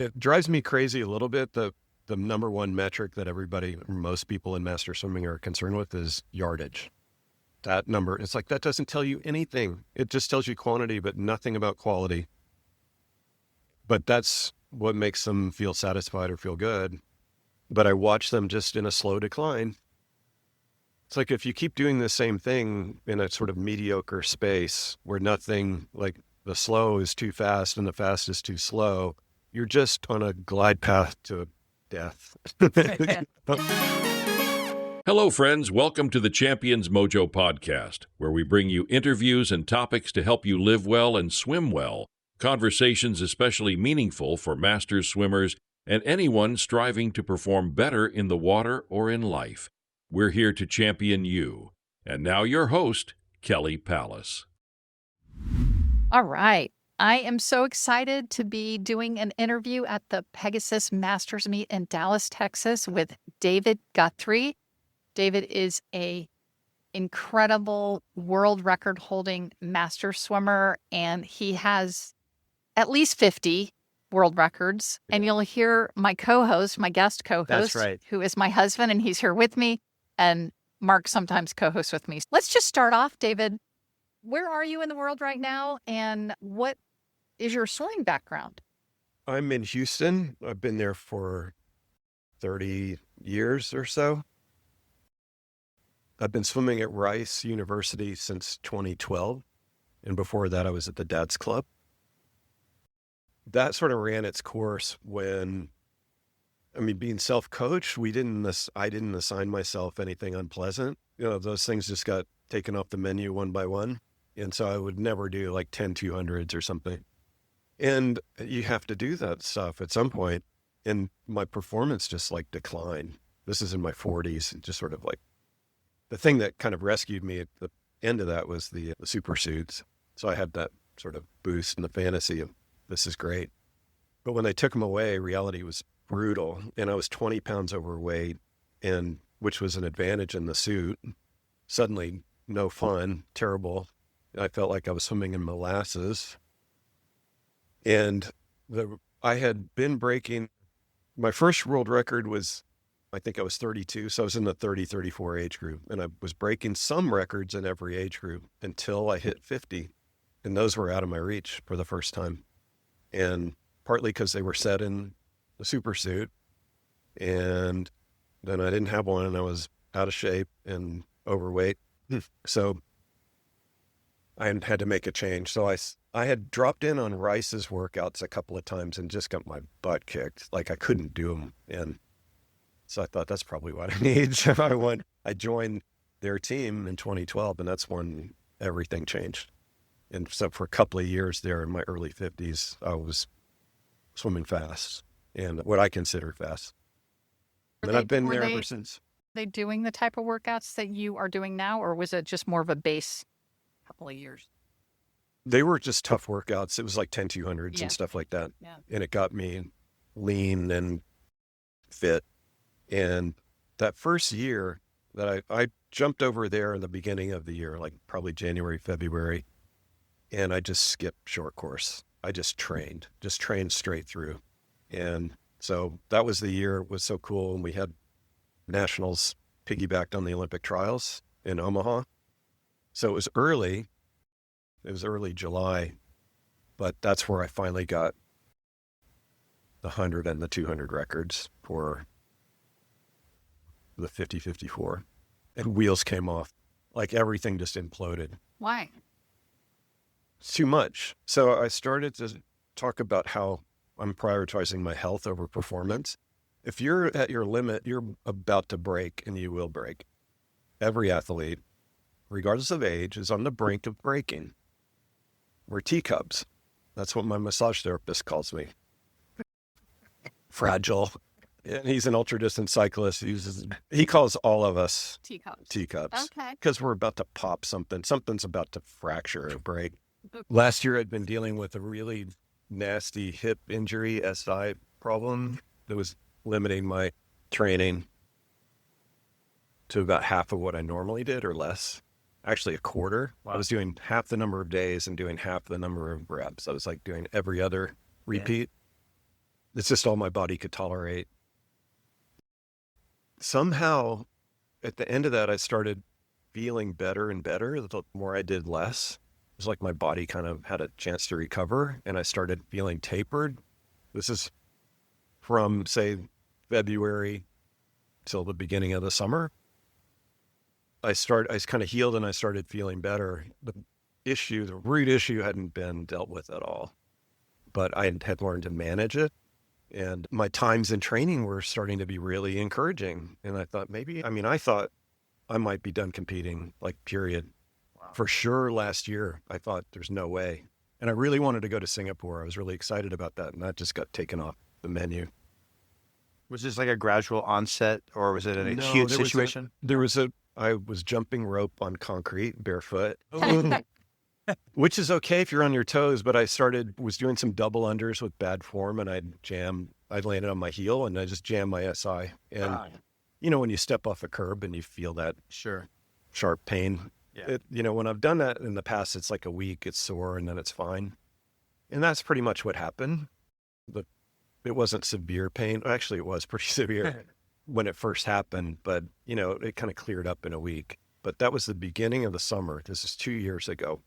It drives me crazy a little bit. The number one metric that most people in master swimming are concerned with is yardage. That number, it's like, that doesn't tell you anything. It just tells you quantity, but nothing about quality. But that's what makes them feel satisfied or feel good. But I watch them just in a slow decline. It's like if you keep doing the same thing in a sort of mediocre space where nothing, like the slow is too fast and the fast is too slow, you're just on a glide path to death. Hello, friends. Welcome to the Champions Mojo podcast, where we bring you interviews and topics to help you live well and swim well. Conversations especially meaningful for masters swimmers and anyone striving to perform better in the water or in life. We're here to champion you. And now your host, Kelly Pallas. All right. I am so excited to be doing an interview at the Pegasus Masters Meet in Dallas, Texas with David Guthrie. David is an incredible world record holding master swimmer, and he has at least 50 world records. And you'll hear my co-host, my guest co-host, That's right, who is my husband, and he's here with me. And Mark sometimes co-hosts with me. Let's just start off, David. Where are you in the world right now, and what is your swimming background? I'm in Houston. I've been there for 30 years or so. I've been swimming at Rice University since 2012. And before that, I was at the Dad's Club. That sort of ran its course when, being self-coached, I didn't assign myself anything unpleasant. Those things just got taken off the menu one by one. And so I would never do like 10 200s or something. And you have to do that stuff at some point. And my performance just like declined. This is in my 40s, and just sort of like the thing that kind of rescued me at the end of that was the super suits. So I had that sort of boost and the fantasy of this is great. But when they took them away, reality was brutal. And I was 20 pounds overweight, and which was an advantage in the suit. Suddenly, no fun, terrible. I felt like I was swimming in molasses. And I had been breaking, my first world record was, I think I was 32. So I was in the 30, 34 age group. And I was breaking some records in every age group until I hit 50. And those were out of my reach for the first time. And partly because they were set in the super suit. And then I didn't have one, and I was out of shape and overweight. So I had to make a change. So I had dropped in on Rice's workouts a couple of times and just got my butt kicked. Like I couldn't do them. And so I thought that's probably what I need. So I joined their team in 2012, and that's when everything changed. And so for a couple of years there in my early 50s, I was swimming fast, and what I consider fast. And I've been there ever since. Are they doing the type of workouts that you are doing now, or was it just more of a base couple of years? They were just tough workouts. It was like 10 200s and stuff like that. Yeah. And it got me lean and fit. And that first year that I jumped over there in the beginning of the year, like probably January, February, and I just skipped short course. I just trained straight through. And so that was the year. It was so cool. And we had nationals piggybacked on the Olympic trials in Omaha. So it was early July, but that's where I finally got the 100 and the 200 records for the 50-54. And wheels came off. Like everything just imploded. Why? It's too much. So I started to talk about how I'm prioritizing my health over performance. If you're at your limit, you're about to break, and you will break. Every athlete, regardless of age, is on the brink of breaking. We're teacups. That's what my massage therapist calls me. Fragile. And he's an ultra-distance cyclist. He calls all of us teacups. Okay. Because we're about to pop something. Something's about to fracture or break. Last year, I'd been dealing with a really nasty hip injury, SI problem that was limiting my training to about half of what I normally did or less. Actually, a quarter. Wow. I was doing half the number of days and doing half the number of reps. I was like doing every other repeat. It's just all my body could tolerate. Somehow, at the end of that, I started feeling better and better. The more I did less, it was like my body kind of had a chance to recover, and I started feeling tapered. This is from, say, February till the beginning of the summer. I kind of healed and I started feeling better. The root issue hadn't been dealt with at all, but I had learned to manage it. And my times in training were starting to be really encouraging. And I thought I thought I might be done competing, like, period. Wow. For sure last year, I thought there's no way. And I really wanted to go to Singapore. I was really excited about that. And that just got taken off the menu. Was this like a gradual onset, or was it an acute situation? I was jumping rope on concrete barefoot, which is okay if you're on your toes. But I was doing some double unders with bad form, and I'd landed on my heel and I just jammed my SI. And when you step off a curb and you feel that sharp pain, when I've done that in the past, it's like a week, it's sore, and then it's fine. And that's pretty much what happened. It wasn't severe pain. Actually, it was pretty severe when it first happened, but it kind of cleared up in a week. But that was the beginning of the summer. This is 2 years ago.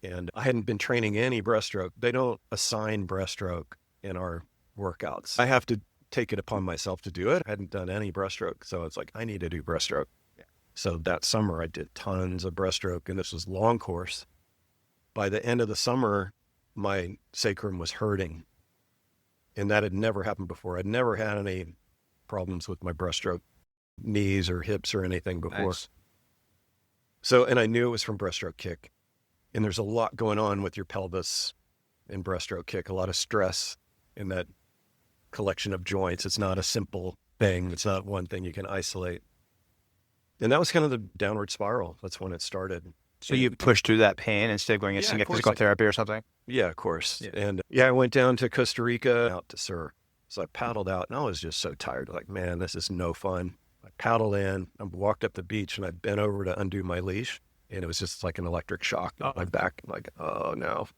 And I hadn't been training any breaststroke. They don't assign breaststroke in our workouts. I have to take it upon myself to do it. I hadn't done any breaststroke. So it's like, I need to do breaststroke. Yeah. So that summer I did tons of breaststroke, and this was long course. By the end of the summer, my sacrum was hurting. And that had never happened before. I'd never had any problems with my breaststroke, knees or hips or anything before. Nice. So, and I knew it was from breaststroke kick. And there's a lot going on with your pelvis in breaststroke kick, a lot of stress in that collection of joints. It's not a simple thing. It's not one thing you can isolate. And that was kind of the downward spiral. That's when it started. So you pushed through that pain instead of going and get physical therapy or something? Yeah, of course. Yeah. And I went down to Costa Rica, out to Sur. So I paddled out, and I was just so tired. Like, man, this is no fun. I paddled in, I walked up the beach, and I bent over to undo my leash, and it was just like an electric shock on my back. I'm like, oh no.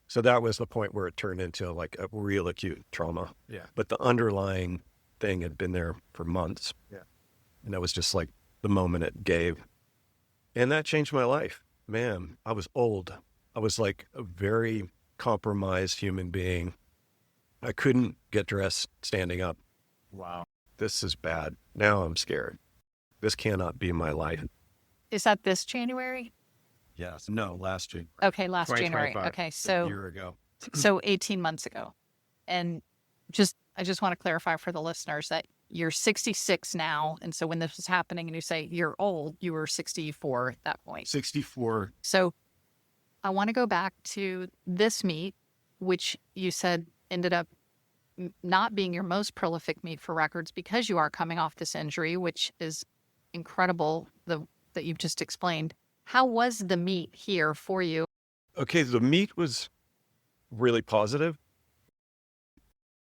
So that was the point where it turned into like a real acute trauma. Yeah. But the underlying thing had been there for months. Yeah. And that was just like the moment it gave. And that changed my life. Man, I was old. I was like a very compromised human being. I couldn't get dressed standing up. Wow. This is bad. Now I'm scared. This cannot be my life. Is that this January? Yes. No, last January. Okay, last January. Okay, so a year ago. So 18 months ago. And I just want to clarify for the listeners that you're 66 now. And so when this was happening and you say you're old, you were 64 at that point. 64. So I want to go back to this meet, which you said ended up not being your most prolific meet for records because you are coming off this injury, which is incredible that you've just explained. How was the meet here for you? Okay, the meet was really positive.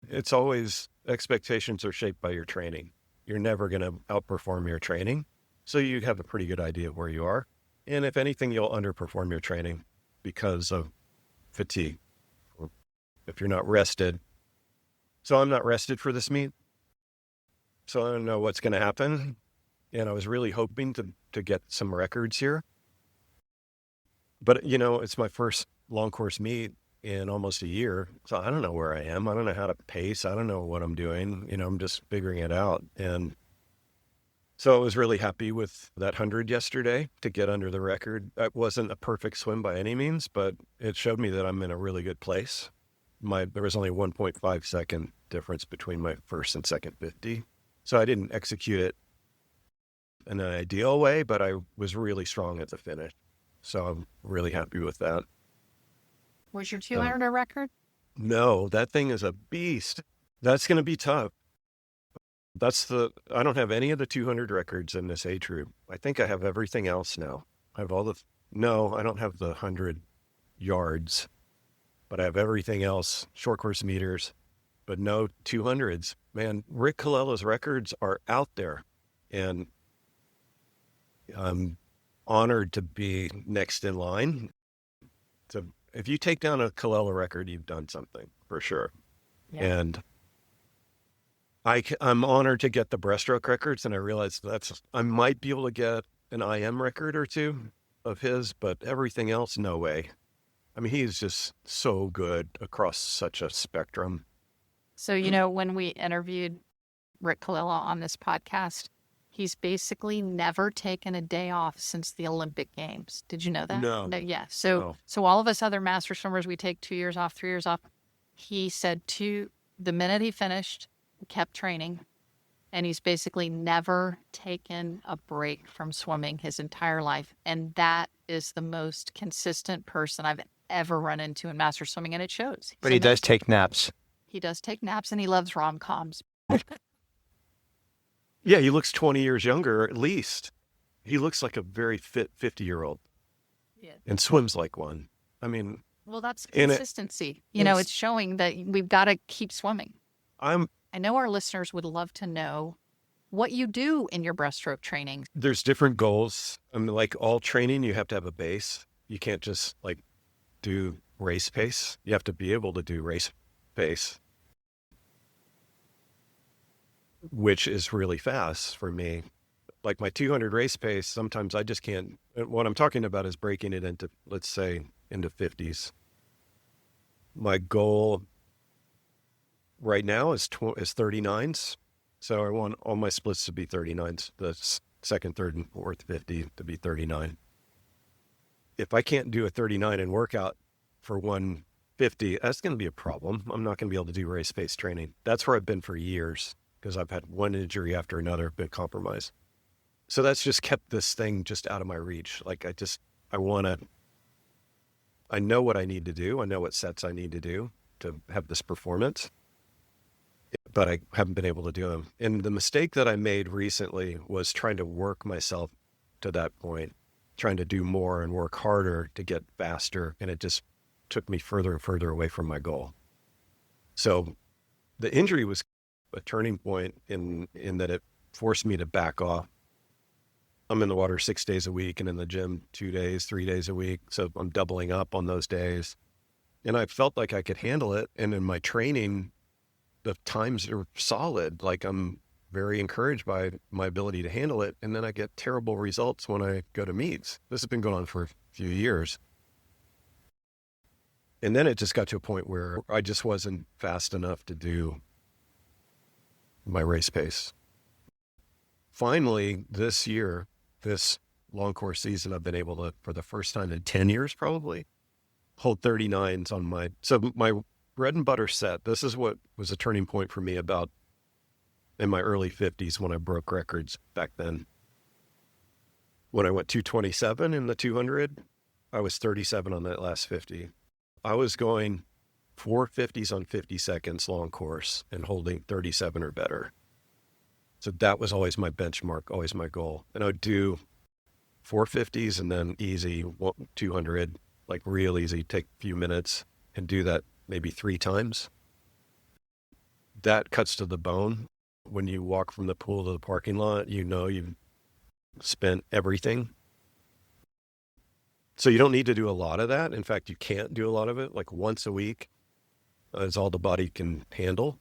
It's always, expectations are shaped by your training. You're never going to outperform your training. So you have a pretty good idea of where you are. And if anything, you'll underperform your training because of fatigue, or if you're not rested. So I'm not rested for this meet. So I don't know what's going to happen. And I was really hoping to get some records here. But, it's my first long course meet in almost a year. So I don't know where I am. I don't know how to pace. I don't know what I'm doing. I'm just figuring it out. And so I was really happy with that 100 yesterday to get under the record. It wasn't a perfect swim by any means, but it showed me that I'm in a really good place. There was only 1.5 second difference between my first and second 50. So I didn't execute it in an ideal way, but I was really strong at the finish. So I'm really happy with that. Was your 200 a record? No, that thing is a beast. That's going to be tough. I don't have any of the 200 records in this age group. I think I have everything else now. I have no, I don't have the 100 yards, but I have everything else, short course meters, but no 200s. Man, Rick Collella's records are out there, and I'm honored to be next in line. So if you take down a Colella record, you've done something for sure. Yeah. And I'm honored to get the breaststroke records, and I realized I might be able to get an IM record or two of his, but everything else, no way. I mean, he's just so good across such a spectrum. So, when we interviewed Rick Kalila on this podcast, he's basically never taken a day off since the Olympic Games. Did you know that? No. Yeah. So all of us other master swimmers, we take 2 years off, 3 years off. He said the minute he finished, he kept training, and he's basically never taken a break from swimming his entire life. And that is the most consistent person I've ever run into in master swimming, and it shows. But he does take naps. He does take naps, and he loves rom-coms. Yeah, he looks 20 years younger, at least. He looks like a very fit 50-year-old. Yeah. And swims like one. I mean... Well, that's consistency. It's showing that we've got to keep swimming. I know our listeners would love to know what you do in your breaststroke training. There's different goals. I mean, like all training, you have to have a base. You can't just do race pace. You have to be able to do race pace, which is really fast for me. Like my 200 race pace, sometimes I just can't. What I'm talking about is breaking it into, let's say, into 50s. My goal right now is 39s. So I want all my splits to be 39s, the second, third, and fourth 50 to be 39. If I can't do a 39 and workout for 150, that's going to be a problem. I'm not going to be able to do race pace training. That's where I've been for years because I've had one injury after another, been compromised. So that's just kept this thing just out of my reach. I know what I need to do. I know what sets I need to do to have this performance, but I haven't been able to do them. And the mistake that I made recently was trying to work myself to that point, trying to do more and work harder to get faster. And it just took me further and further away from my goal. So the injury was a turning point in that it forced me to back off. I'm in the water 6 days a week and in the gym 2 days, 3 days a week. So I'm doubling up on those days. And I felt like I could handle it. And in my training, the times are solid. Like I'm very encouraged by my ability to handle it. And then I get terrible results when I go to meets. This has been going on for a few years. And then it just got to a point where I just wasn't fast enough to do my race pace. Finally, this year, this long course season, I've been able to, for the first time in 10 years probably, hold 39s on my bread and butter set. This is what was a turning point for me about in my early 50s when I broke records back then. When I went 227 in the 200, I was 37 on that last 50. I was going 450s on 50 seconds long course and holding 37 or better. So that was always my benchmark, always my goal. And I would do 450s and then easy 200, like real easy, take a few minutes and do that maybe 3 times. That cuts to the bone. When you walk from the pool to the parking lot, you know you've spent everything. So you don't need to do a lot of that. In fact, you can't do a lot of it. Like once a week is all the body can handle.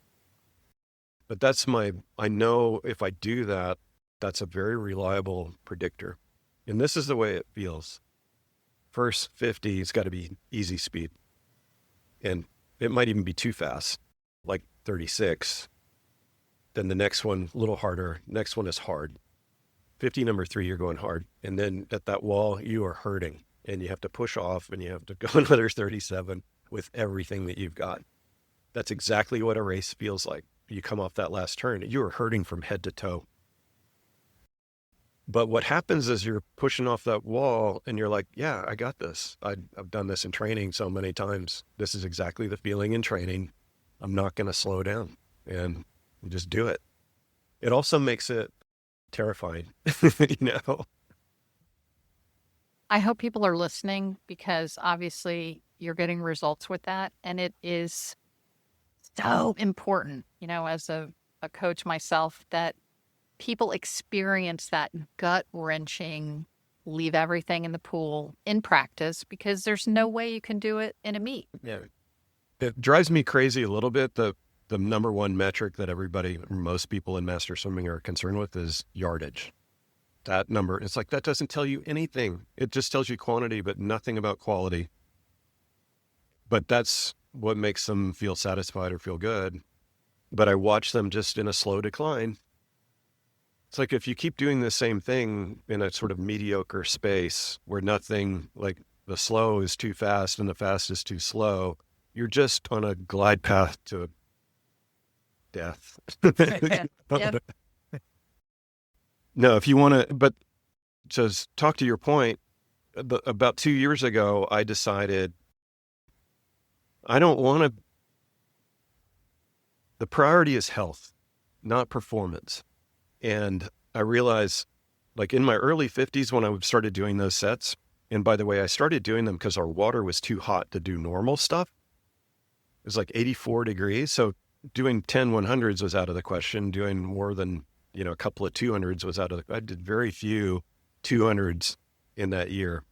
But I know if I do that, that's a very reliable predictor. And this is the way it feels. First 50, it's got to be easy speed. And it might even be too fast, like 36. Then the next one, a little harder. Next one is hard. 50 number 3, you're going hard. And then at that wall, you are hurting. And you have to push off and you have to go another 37 with everything that you've got. That's exactly what a race feels like. You come off that last turn, you are hurting from head to toe. But what happens is you're pushing off that wall and you're like, yeah, I got this. I've done this in training so many times. This is exactly the feeling in training. I'm not going to slow down and just do it. It also makes it terrifying, I hope people are listening because obviously you're getting results with that. And it is so important, as a coach myself, that people experience that gut-wrenching, leave everything in the pool in practice because there's no way you can do it in a meet. Yeah. It drives me crazy a little bit. the number one metric that most people in master swimming are concerned with is yardage. That number, it's like, that doesn't tell you anything. It just tells you quantity, but nothing about quality. But that's what makes them feel satisfied or feel good. But I watch them just in a slow decline. It's like if you keep doing the same thing in a sort of mediocre space where nothing, like the slow is too fast and the fast is too slow, you're just on a glide path to death. Yeah. No, if you want to, but just talk to your point, about 2 years ago, I decided I don't want to, the priority is health, not performance. And I realized, like in my early 50s, when I started doing those sets, and by the way, I started doing them because our water was too hot to do normal stuff. It was like 84 degrees. So doing 10 100s was out of the question. Doing more than, a couple of 200s was out of I did very few 200s in that year.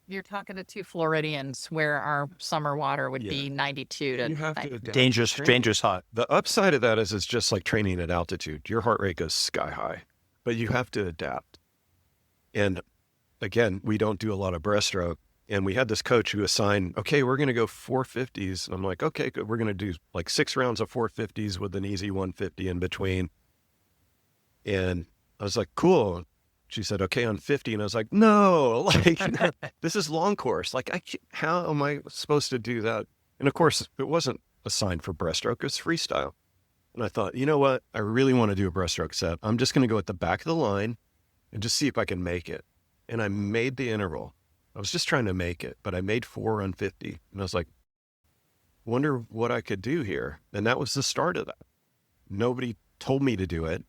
You're talking to 2 Floridians where our summer water would be 92 to You have to adapt. Dangerous hot. The upside of that is it's just like training at altitude. Your heart rate goes sky high, but you have to adapt. And again, we don't do a lot of breaststroke. And we had this coach who assigned, okay, we're going to go 450s. And I'm like, okay, good. We're going to do like 6 rounds of 450s with an easy 150 in between. And I was like, cool. She said, okay, on 50. And I was like, no, this is long course. Like, how am I supposed to do that? And of course, it wasn't assigned for breaststroke. It was freestyle. And I thought, you know what? I really want to do a breaststroke set. I'm just going to go at the back of the line and just see if I can make it. And I made the interval. I was just trying to make it, but I made 4 on 50. And I was like, wonder what I could do here. And that was the start of that. Nobody told me to do it.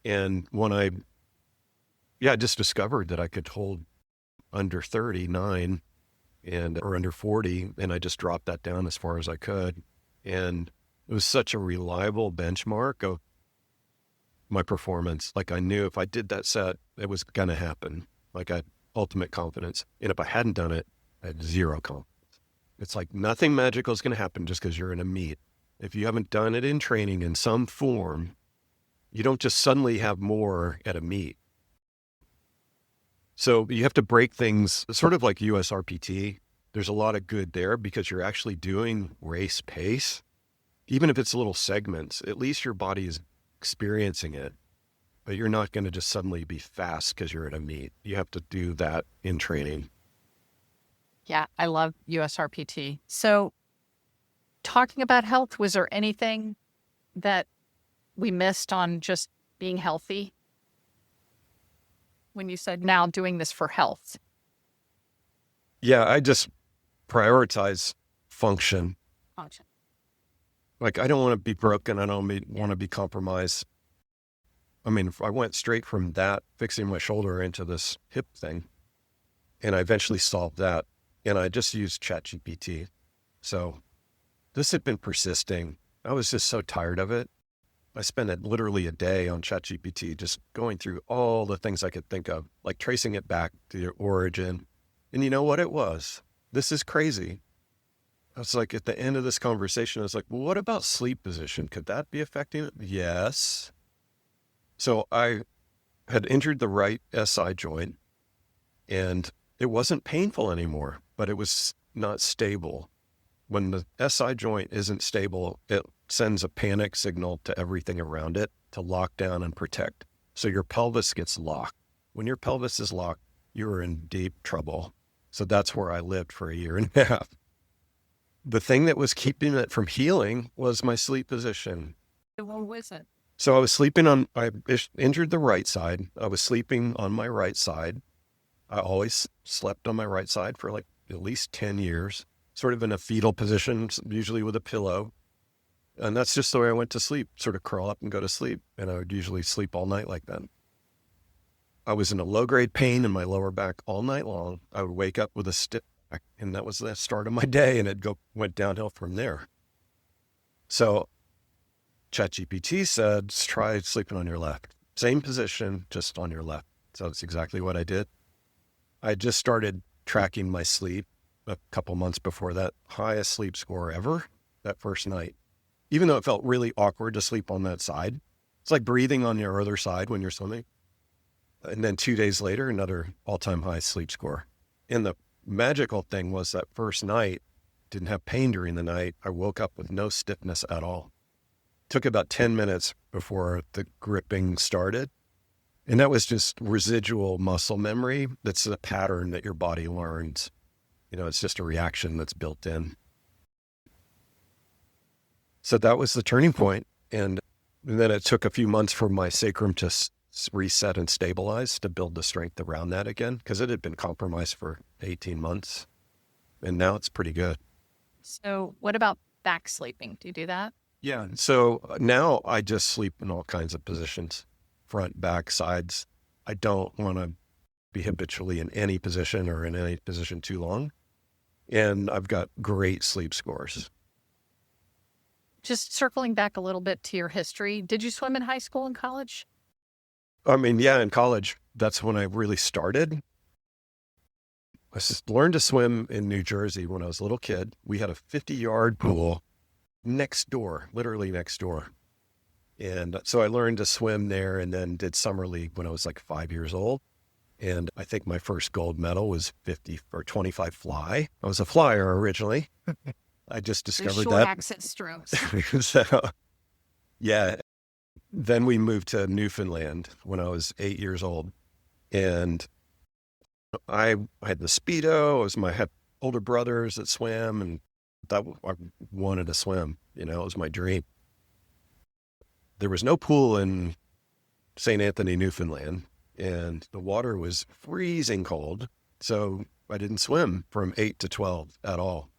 And when I just discovered that I could hold under 39 or under 40. And I just dropped that down as far as I could. And it was such a reliable benchmark of my performance. Like I knew if I did that set, it was going to happen. Like I had ultimate confidence. And if I hadn't done it, I had zero confidence. It's like nothing magical is going to happen just because you're in a meet. If you haven't done it in training in some form, you don't just suddenly have more at a meet. So you have to break things sort of like USRPT. There's a lot of good there because you're actually doing race pace. Even if it's little segments, at least your body is experiencing it. But you're not going to just suddenly be fast because you're at a meet. You have to do that in training. Yeah, I love USRPT. So talking about health, was there anything that we missed on just being healthy? When you said now doing this for health. Yeah, I just prioritize function. Like I don't want to be broken. I don't want to be compromised. I mean, I went straight from that, fixing my shoulder, into this hip thing. And I eventually solved that. And I just used ChatGPT. So this had been persisting. I was just so tired of it. I spent literally a day on ChatGPT just going through all the things I could think of, like tracing it back to the origin. And you know what it was? This is crazy. I was like, at the end of this conversation, I was like, well, what about sleep position? Could that be affecting it? Yes. So I had injured the right SI joint and it wasn't painful anymore, but it was not stable. When the SI joint isn't stable, it sends a panic signal to everything around it to lock down and protect. So your pelvis gets locked. When your pelvis is locked, you're in deep trouble. So that's where I lived for 1.5 years. The thing that was keeping it from healing was my sleep position. What was it? So I injured the right side. I was sleeping on my right side. I always slept on my right side for like at least 10 years, sort of in a fetal position, usually with a pillow. And that's just the way I went to sleep, sort of curl up and go to sleep. And I would usually sleep all night like that. I was in a low-grade pain in my lower back all night long. I would wake up with a stiff back, and that was the start of my day, and it went downhill from there. So ChatGPT said, try sleeping on your left. Same position, just on your left. So that's exactly what I did. I just started tracking my sleep a couple months before that. Highest sleep score ever that first night. even though it felt really awkward to sleep on that side. It's like breathing on your other side when you're swimming. And then 2 days later, another all-time high sleep score. And the magical thing was that first night, didn't have pain during the night. I woke up with no stiffness at all. Took about 10 minutes before the gripping started. And that was just residual muscle memory. That's a pattern that your body learns. It's just a reaction that's built in. So that was the turning point. And then it took a few months for my sacrum to reset and stabilize to build the strength around that again, because it had been compromised for 18 months. And now it's pretty good. So what about back sleeping? Do you do that? Yeah. So now I just sleep in all kinds of positions, front, back, sides. I don't want to be habitually in any position or in any position too long. And I've got great sleep scores. Just circling back a little bit to your history, did you swim in high school and college? I mean, yeah, in college, that's when I really started. I learned to swim in New Jersey when I was a little kid. We had a 50-yard pool next door, literally next door. And so I learned to swim there and then did summer league when I was like 5 years old. And I think my first gold medal was 50 or 25 fly. I was a flyer originally. I just discovered short that. Accent strokes. So, yeah. Then we moved to Newfoundland when I was 8 years old. And I had the Speedo. I had older brothers that swam, and I wanted to swim. It was my dream. There was no pool in St. Anthony, Newfoundland, and the water was freezing cold. So I didn't swim from 8 to 12 at all.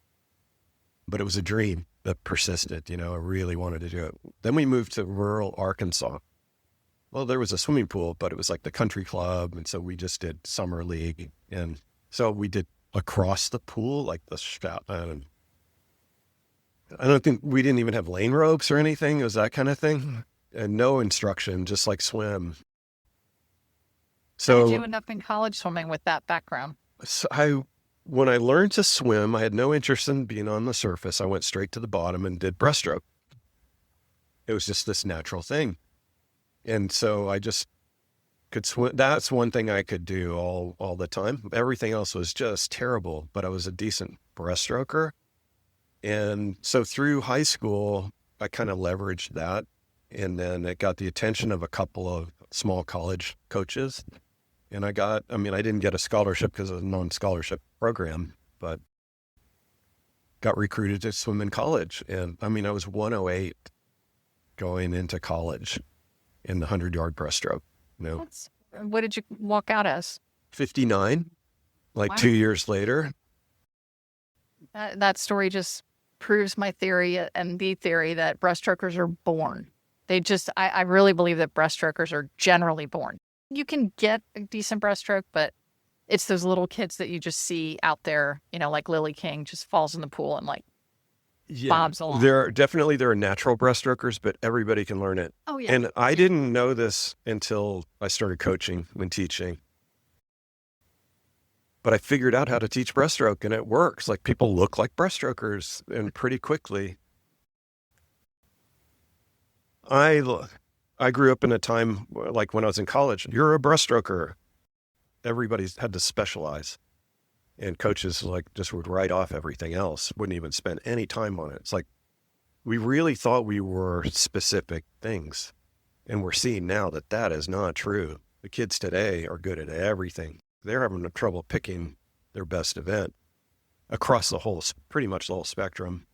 But it was a dream that persisted. I really wanted to do it. Then we moved to rural Arkansas. Well, there was a swimming pool, but it was like the country club. And so we just did summer league. And so we did across the pool, like the shout. I don't think we didn't even have lane ropes or anything. It was that kind of thing. And no instruction, just like swim. So How did you end up in college swimming with that background? When I learned to swim, I had no interest in being on the surface. I went straight to the bottom and did breaststroke. It was just this natural thing. And so I just could swim. That's one thing I could do all the time. Everything else was just terrible, but I was a decent breaststroker. And so through high school, I kind of leveraged that. And then it got the attention of a couple of small college coaches. And I didn't get a scholarship because of a non-scholarship program, but got recruited to swim in college. And I was 108 going into college in the 100-yard breaststroke. What did you walk out as? 59, like Wow. 2 years later. That story just proves my theory and the theory that breaststrokers are born. I really believe that breaststrokers are generally born. You can get a decent breaststroke, but it's those little kids that you just see out there, like Lily King just falls in the pool and bobs along. There are natural breaststrokers, but everybody can learn it. Oh, yeah. And I didn't know this until I started coaching and teaching. But I figured out how to teach breaststroke, and it works. Like, people look like breaststrokers, and pretty quickly. I grew up in a time like when I was in college. You're a breaststroker. Everybody's had to specialize. And coaches just would write off everything else, wouldn't even spend any time on it. It's like we really thought we were specific things. And we're seeing now that that is not true. The kids today are good at everything. They're having trouble picking their best event across pretty much the whole spectrum.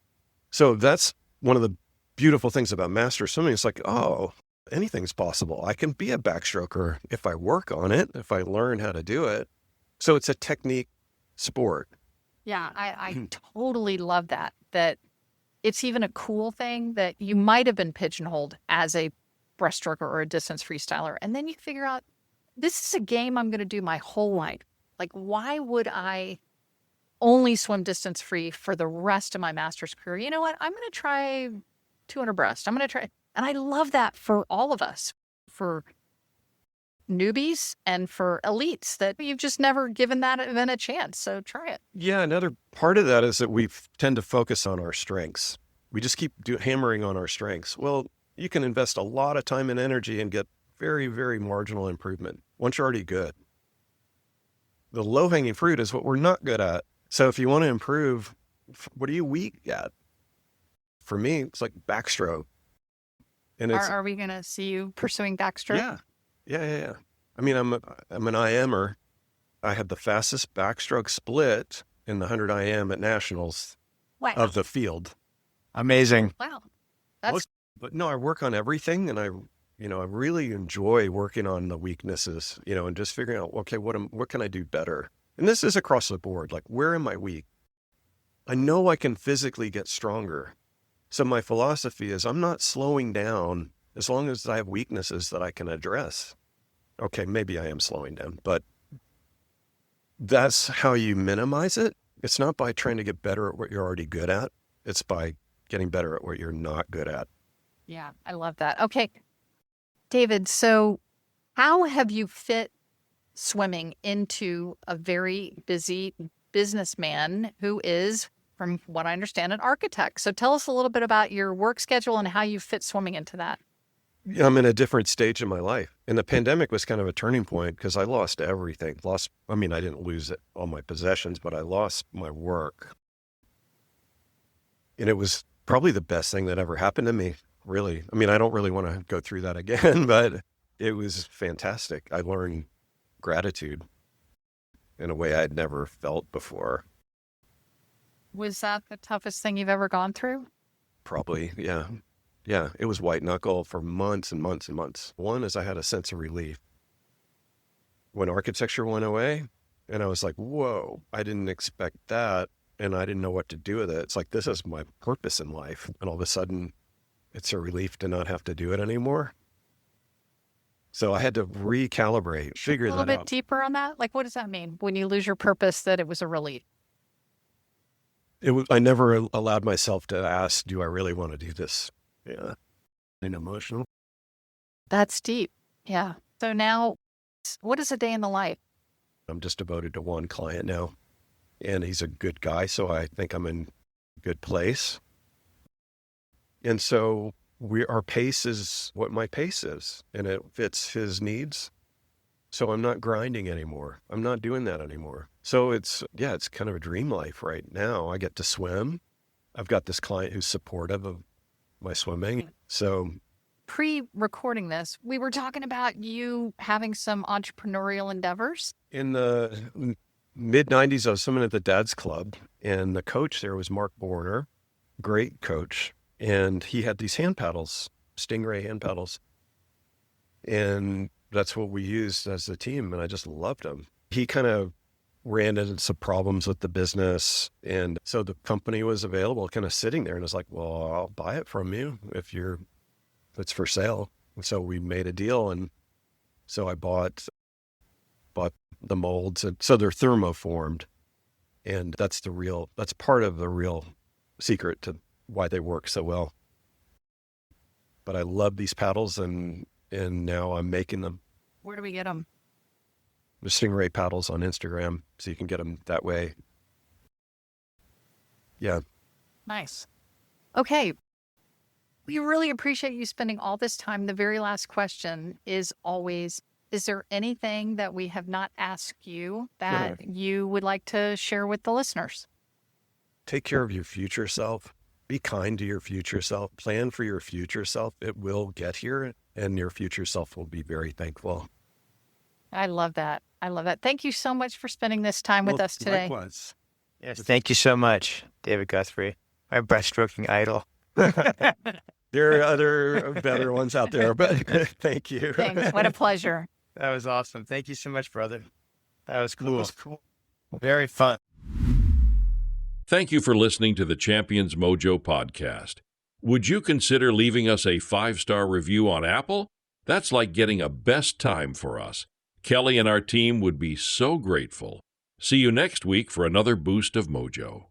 So that's one of the beautiful things about master swimming. It's like, oh, anything's possible. I can be a backstroker if I work on it, if I learn how to do it. So it's a technique sport. Yeah, I totally love that it's even a cool thing that you might have been pigeonholed as a breaststroker or a distance freestyler. And then you figure out, this is a game I'm going to do my whole life. Like, why would I only swim distance free for the rest of my master's career? You know what? I'm going to try 200 breast. I'm going to try. And I love that for all of us, for newbies and for elites, that you've just never given that event a chance. So try it. Yeah, another part of that is that we tend to focus on our strengths. We just keep hammering on our strengths. Well, you can invest a lot of time and energy and get very, very marginal improvement once you're already good. The low-hanging fruit is what we're not good at. So if you want to improve, what are you weak at? For me, it's like backstroke. And Are we going to see you pursuing backstroke? Yeah. I mean, I'm an IMer. I had the fastest backstroke split in the 100 IM at nationals of the field. Amazing. Wow. But no, I work on everything, and I really enjoy working on the weaknesses, and just figuring out, okay, what can I do better? And this is across the board. Like, where am I weak? I know I can physically get stronger. So my philosophy is I'm not slowing down as long as I have weaknesses that I can address. Okay, maybe I am slowing down, but that's how you minimize it. It's not by trying to get better at what you're already good at. It's by getting better at what you're not good at. Yeah, I love that. Okay, David, so how have you fit swimming into a very busy businessman who is, from what I understand, an architect? So tell us a little bit about your work schedule and how you fit swimming into that. I'm in a different stage in my life. And the pandemic was kind of a turning point because I lost everything. I didn't lose all my possessions, but I lost my work. And it was probably the best thing that ever happened to me, really. I mean, I don't really want to go through that again, but it was fantastic. I learned gratitude in a way I'd never felt before. Was that the toughest thing you've ever gone through? Probably, yeah. Yeah, it was white knuckle for months and months and months. One is I had a sense of relief when architecture went away, and I was like, whoa, I didn't expect that, and I didn't know what to do with it. It's like, this is my purpose in life, and all of a sudden, it's a relief to not have to do it anymore. So I had to recalibrate, figure that out. A little bit deeper on that? Like, what does that mean when you lose your purpose, that it was a relief? I never allowed myself to ask, do I really want to do this? Yeah. And emotional. That's deep. Yeah. So now, what is a day in the life? I'm just devoted to one client now, and he's a good guy, so I think I'm in a good place. And so our pace is what my pace is, and it fits his needs. So I'm not grinding anymore. I'm not doing that anymore. So it's kind of a dream life right now. I get to swim. I've got this client who's supportive of my swimming. So pre-recording this, we were talking about you having some entrepreneurial endeavors. In the mid-90s, I was swimming at the Dad's Club, and the coach there was Mark Borner, great coach. And he had these hand paddles, Stingray hand paddles. And that's what we used as a team, and I just loved them. He kind of ran into some problems with the business, and so the company was available, kind of sitting there, and I was like, well, I'll buy it from you if it's for sale. And so we made a deal, and so I bought the molds, and so they're thermoformed, and that's part of the real secret to why they work so well. But I love these paddles, and now I'm making them. Where do we get them? The Stingray paddles on Instagram, so you can get them that way. Yeah. Nice. Okay. We really appreciate you spending all this time. The very last question is always, is there anything that we have not asked you that you would like to share with the listeners? Take care of your future self. Be kind to your future self. Plan for your future self. It will get here, and your future self will be very thankful. I love that. Thank you so much for spending this time with us today. Likewise. Yes, thank you so much, David Guthrie, my breaststroking idol. There are other better ones out there, but thank you. Thanks. What a pleasure. That was awesome. Thank you so much, brother. That was cool. Very fun. Thank you for listening to the Champions Mojo podcast. Would you consider leaving us a 5-star review on Apple? That's like getting a best time for us. Kelly and our team would be so grateful. See you next week for another boost of mojo.